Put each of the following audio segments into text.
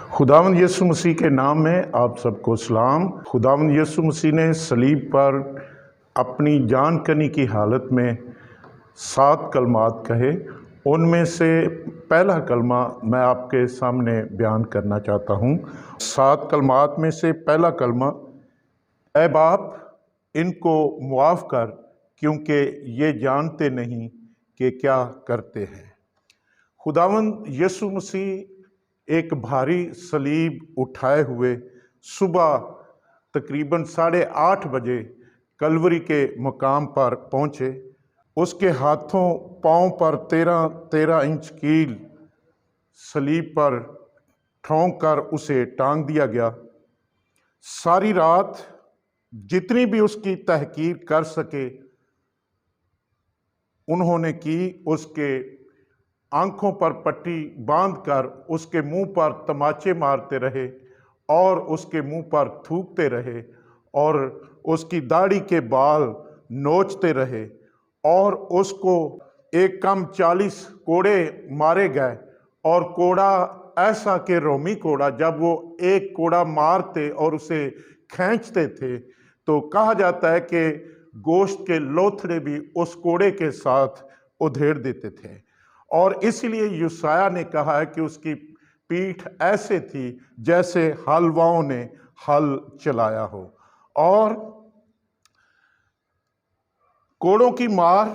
खुदावंद यीशु मसीह के नाम में आप सबको सलाम। खुदावंद यीशु मसीह ने सलीब पर अपनी जान कनी की हालत में 7 कलमात कहे। उनमें से पहला कलमा मैं आपके सामने बयान करना चाहता हूँ। 7 कलमात में से पहला कलमा, ऐ बाप इनको मुआफ़ कर क्योंकि ये जानते नहीं कि क्या करते हैं। खुदावंद यीशु मसीह एक भारी सलीब उठाए हुए सुबह तकरीबन 8:30 बजे कलवरी के मुकाम पर पहुँचे। उसके हाथों पाँव पर 13 इंच कील सलीब पर ठोंक कर उसे टांग दिया गया। सारी रात जितनी भी उसकी तहकीर कर सके उन्होंने की। उसके आंखों पर पट्टी बांधकर उसके मुंह पर तमाचे मारते रहे और उसके मुंह पर थूकते रहे और उसकी दाढ़ी के बाल नोचते रहे और उसको एक कम 40 कोड़े मारे गए। और कोड़ा ऐसा कि रोमी कोड़ा, जब वो एक कोड़ा मारते और उसे खींचते थे तो कहा जाता है कि गोश्त के लोथड़े भी उस कोड़े के साथ उधेड़ देते थे। और इसलिए यूसाया ने कहा है कि उसकी पीठ ऐसे थी जैसे हलवाओं ने हल चलाया हो। और कोड़ों की मार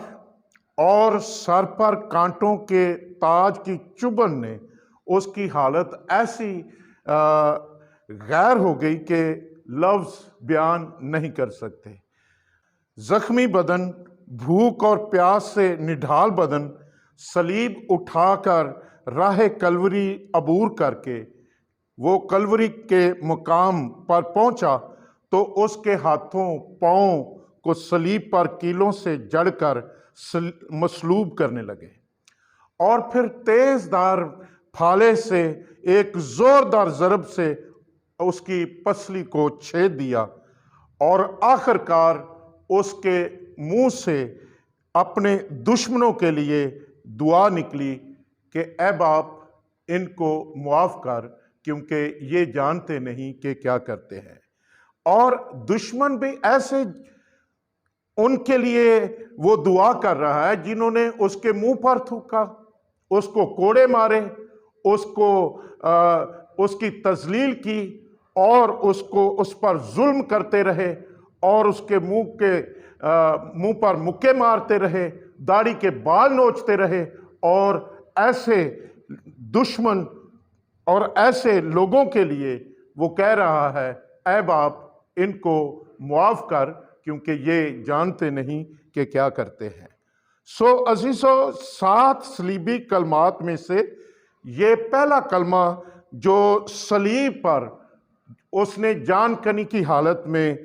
और सर पर कांटों के ताज की चुभन ने उसकी हालत ऐसी गैर हो गई कि लफ्ज़ बयान नहीं कर सकते। जख्मी बदन, भूख और प्यास से निढाल बदन सलीब उठाकर राह कलवरी अबूर करके वो कलवरी के मुकाम पर पहुंचा तो उसके हाथों पाँव को सलीब पर कीलों से जड़कर मसलूब करने लगे और फिर तेजदार फाले से एक जोरदार ज़रब से उसकी पसली को छेद दिया और आखिरकार उसके मुंह से अपने दुश्मनों के लिए दुआ निकली कि ऐ बाप इनको मुआफ़ कर क्योंकि ये जानते नहीं कि क्या करते हैं। और दुश्मन भी ऐसे उनके लिए वो दुआ कर रहा है जिन्होंने उसके मुंह पर थूका, उसको कोड़े मारे, उसको उसकी तजलील की और उसको उस पर जुल्म करते रहे और उसके मुंह पर मुक्के मारते रहे, दाढ़ी के बाल नोचते रहे। और ऐसे दुश्मन और ऐसे लोगों के लिए वो कह रहा है, ऐ बाप इनको मुआफ़ कर क्योंकि ये जानते नहीं कि क्या करते हैं। सो अजीज़ो, 7 सलीबी कलमात में से ये पहला कलमा जो सलीब पर उसने जान कनी की हालत में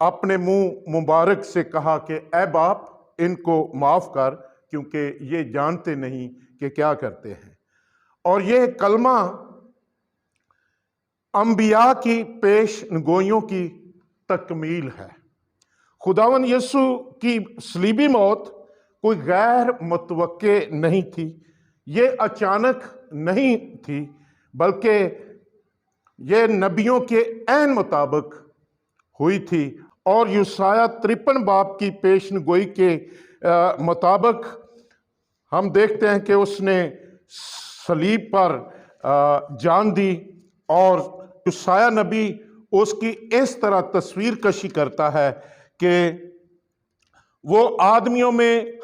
अपने मुंह मुबारक से कहा कि ऐ बाप इनको माफ़ कर क्योंकि ये जानते नहीं कि क्या करते हैं। और ये कलमा अंबिया की पेशगोइयों की तकमील है। खुदावंद यीशु की सलीबी मौत कोई गैर मुतवक्के नहीं थी, ये अचानक नहीं थी, बल्कि ये नबियों के ऐन मुताबिक हुई थी। और यूसाया 53 बाब की पेशगोई के मुताबिक हम देखते हैं कि उसने सलीब पर जान दी। और यूसाया नबी उसकी इस तरह तस्वीर कशी करता है कि वो आदमियों में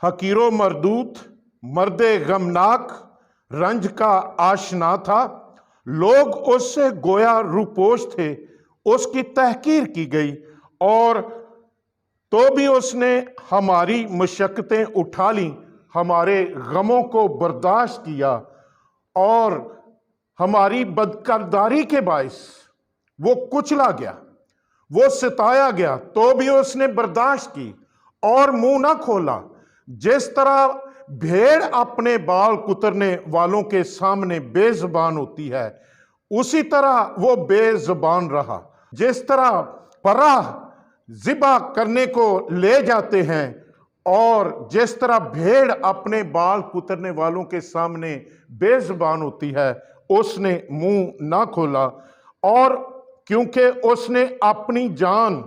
हकीरो मरदूत, मर्दे गमनाक, रंज का आशना था। लोग उससे गोया रूपोश थे, उसकी तहकीर की गई और तो भी उसने हमारी मशक्क़तें उठा ली, हमारे गमों को बर्दाश्त किया और हमारी बदकरदारी के बाइस वो कुचला गया, वो सताया गया, तो भी उसने बर्दाश्त की और मुंह ना खोला। जिस तरह भेड़ अपने बाल कुतरने वालों के सामने बेजुबान होती है, उसी तरह वो बेजुबान रहा। जिस तरह पराह ज़िबा करने को ले जाते हैं اور جس طرح بھیڑ اپنے بال کترنے والوں کے سامنے بے زبان ہوتی ہے، اس نے منہ نہ کھولا، اور کیونکہ اس نے اپنی جان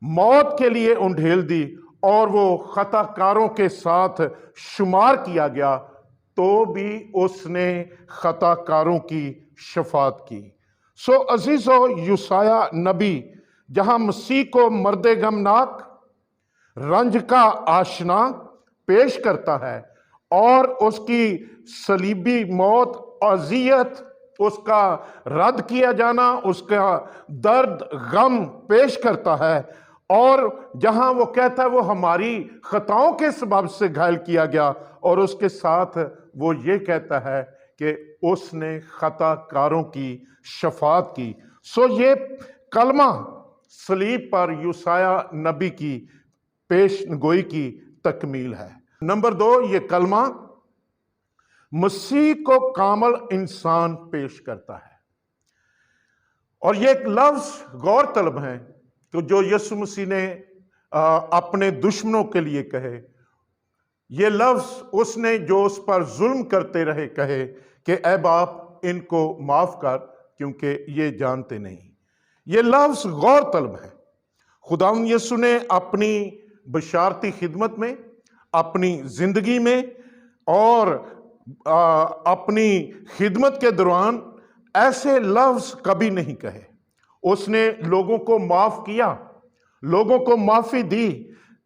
موت کے لیے انڈھیل دی اور وہ خطا کاروں کے ساتھ شمار کیا گیا، تو بھی اس نے خطا کاروں کی شفاعت کی۔ سو عزیزو، یوسایا نبی جہاں مسیح کو مرد غمناک، رنج کا آشنا پیش کرتا ہے اور اس کی صلیبی موت، اذیت، اس کا رد کیا جانا، اس کا درد غم پیش کرتا ہے، اور جہاں وہ کہتا ہے وہ ہماری خطاؤں کے سبب سے گھائل کیا گیا، اور اس کے ساتھ وہ یہ کہتا ہے کہ اس نے خطا کاروں کی شفاعت کی۔ سو یہ کلمہ صلیب پر یوسایا نبی کی پیش گوئی کی تکمیل ہے۔ نمبر 2، یہ کلمہ مسیح کو کامل انسان پیش کرتا ہے، اور یہ ایک لفظ غور طلب ہے کہ جو یسوع مسیح نے اپنے دشمنوں کے لیے کہے، یہ لفظ اس نے جو اس پر ظلم کرتے رہے کہے کہ اے باپ ان کو معاف کر کیونکہ یہ جانتے نہیں۔ یہ لفظ غور طلب ہے۔ خداوند یسوع نے اپنی بشارتی خدمت میں، اپنی زندگی میں اور اپنی خدمت کے دوران ایسے لفظ کبھی نہیں کہے۔ اس نے لوگوں کو معاف کیا، لوگوں کو معافی دی،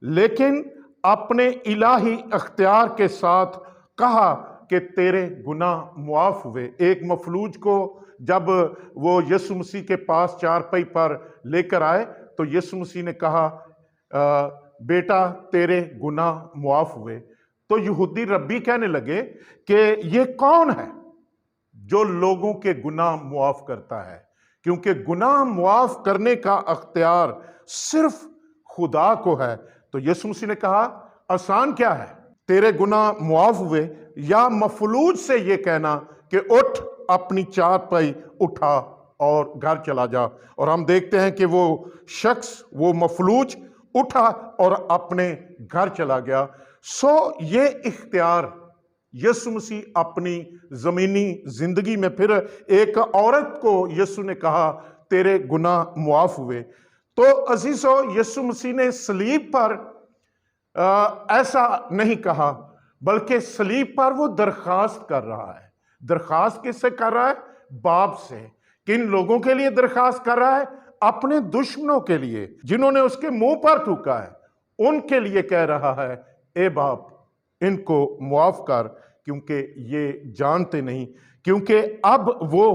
لیکن اپنے الہی اختیار کے ساتھ کہا کہ تیرے گناہ معاف ہوئے۔ ایک مفلوج کو جب وہ یسوع مسیح کے پاس چارپائی پر لے کر آئے تو یسوع مسیح نے کہا بیٹا تیرے گناہ معاف ہوئے۔ تو یہودی ربی کہنے لگے کہ یہ کون ہے جو لوگوں کے گناہ معاف کرتا ہے، کیونکہ گناہ معاف کرنے کا اختیار صرف خدا کو ہے۔ تو یسوع مسیح نے کہا آسان کیا ہے، تیرے گناہ معاف ہوئے، یا مفلوج سے یہ کہنا کہ اٹھ اپنی چارپائی اٹھا اور گھر چلا جا۔ اور ہم دیکھتے ہیں کہ وہ شخص، وہ مفلوج اٹھا اور اپنے گھر چلا گیا۔ سو یہ اختیار یسوع مسیح اپنی زمینی زندگی میں، پھر ایک عورت کو یسوع نے کہا تیرے گناہ معاف ہوئے۔ تو عزیزو، یسوع مسیح نے صلیب پر ایسا نہیں کہا، بلکہ صلیب پر وہ درخواست کر رہا ہے۔ درخواست کس سے کر رہا ہے؟ باپ سے۔ کن لوگوں کے لیے درخواست کر رہا ہے؟ اپنے دشمنوں کے لیے، جنہوں نے اس کے منہ پر تھوکا ہے، ان کے لیے کہہ رہا ہے اے باپ ان کو معاف کر کیونکہ یہ جانتے نہیں۔ کیونکہ اب وہ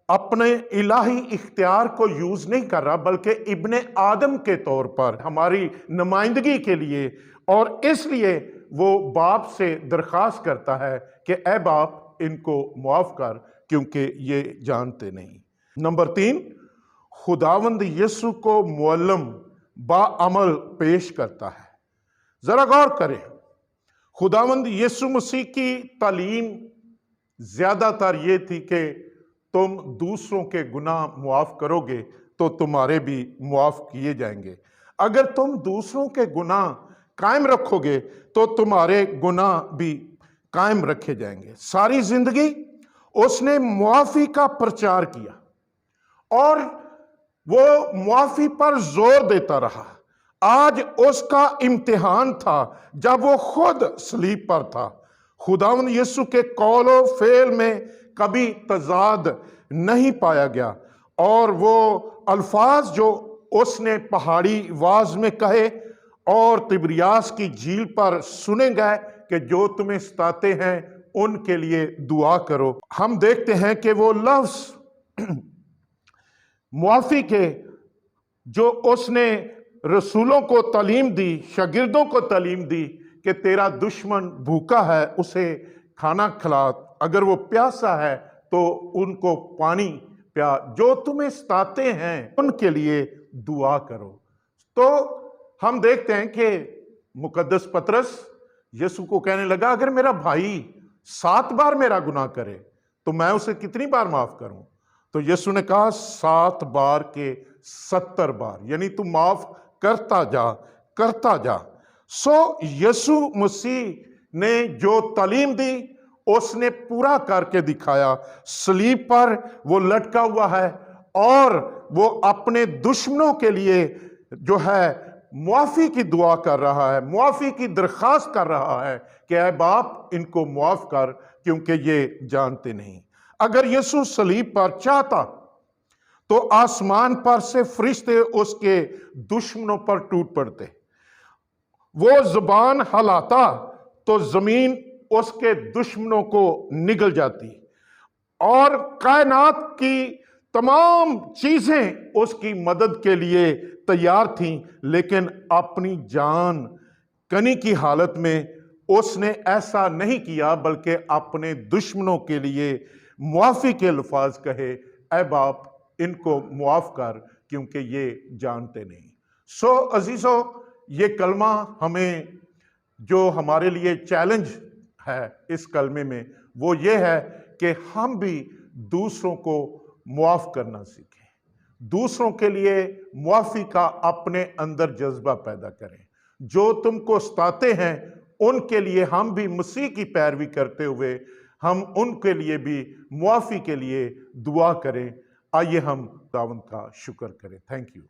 اپنے الہی اختیار کو یوز نہیں کر رہا، بلکہ ابن آدم کے طور پر ہماری نمائندگی کے لیے، اور اس لیے وہ باپ سے درخواست کرتا ہے کہ اے باپ ان کو معاف کر کیونکہ یہ جانتے نہیں۔ نمبر 3، خداوند یسوع کو معلم باعمل پیش کرتا ہے۔ ذرا غور کریں، خداوند یسوع مسیح کی تعلیم زیادہ تر یہ تھی کہ تم دوسروں کے گناہ معاف کرو گے تو تمہارے بھی معاف کیے جائیں گے۔ اگر تم دوسروں کے گناہ قائم رکھو گے تو تمہارے گناہ بھی قائم رکھے جائیں گے۔ ساری زندگی اس نے معافی کا پرچار کیا اور وہ معافی پر زور دیتا رہا۔ آج اس کا امتحان تھا جب وہ خود صلیب پر تھا۔ خداوند یسوع کے قول و فعل میں کبھی تضاد نہیں پایا گیا، اور وہ الفاظ جو اس نے پہاڑی واز میں کہے اور تبریاس کی جھیل پر سنے گئے کہ جو تمہیں ستاتے ہیں ان کے لیے دعا کرو، ہم دیکھتے ہیں کہ وہ لفظ معافی کے جو اس نے رسولوں کو تعلیم دی، شاگردوں کو تعلیم دی کہ تیرا دشمن بھوکا ہے اسے کھانا کھلا، اگر وہ پیاسا ہے تو ان کو پانی پیا، جو تمہیں ستاتے ہیں ان کے لیے دعا کرو۔ تو ہم دیکھتے ہیں کہ مقدس پطرس یسوع کو کہنے لگا اگر میرا بھائی 7 بار میرا گناہ کرے تو میں اسے کتنی بار معاف کروں؟ تو یسوع نے کہا 7 بار کے 70 بار، یعنی تو معاف کرتا جا، करता जा। सो यीशु मसीह ने जो तालीम दी उसने पूरा करके दिखाया। सलीब पर वो लटका हुआ है और वो अपने दुश्मनों के लिए जो है मुआफ़ी की दुआ कर रहा है, मुआफ़ी की दरख्वास्त कर रहा है कि ऐ बाप इनको मुआफ़ कर क्योंकि ये जानते नहीं। अगर यीशु सलीब पर चाहता तो आसमान पर से फरिश्ते उसके दुश्मनों पर टूट पड़ते। वो जुबान हिलाता तो जमीन उसके दुश्मनों को निगल जाती और कायनात की तमाम चीजें उसकी मदद के लिए तैयार थीं, लेकिन अपनी जान कनी की हालत में उसने ऐसा नहीं किया, बल्कि अपने दुश्मनों के लिए मुआफ़ी के अल्फाज कहे, ऐ बाप इनको मुआफ़ कर क्योंकि ये जानते नहीं। सो अजीज़ों, ये कलमा हमें जो हमारे लिए चैलेंज है इस कलमे में वो ये है कि हम भी दूसरों को मुआफ़ करना सीखें, दूसरों के लिए मुआफ़ी का अपने अंदर जज्बा पैदा करें। जो तुमको सताते हैं उनके लिए हम भी मसीह की पैरवी करते हुए हम उनके लिए भी मुआफ़ी के लिए दुआ करें। आइए हम खुदावंद का शुक्र करें। Thank you.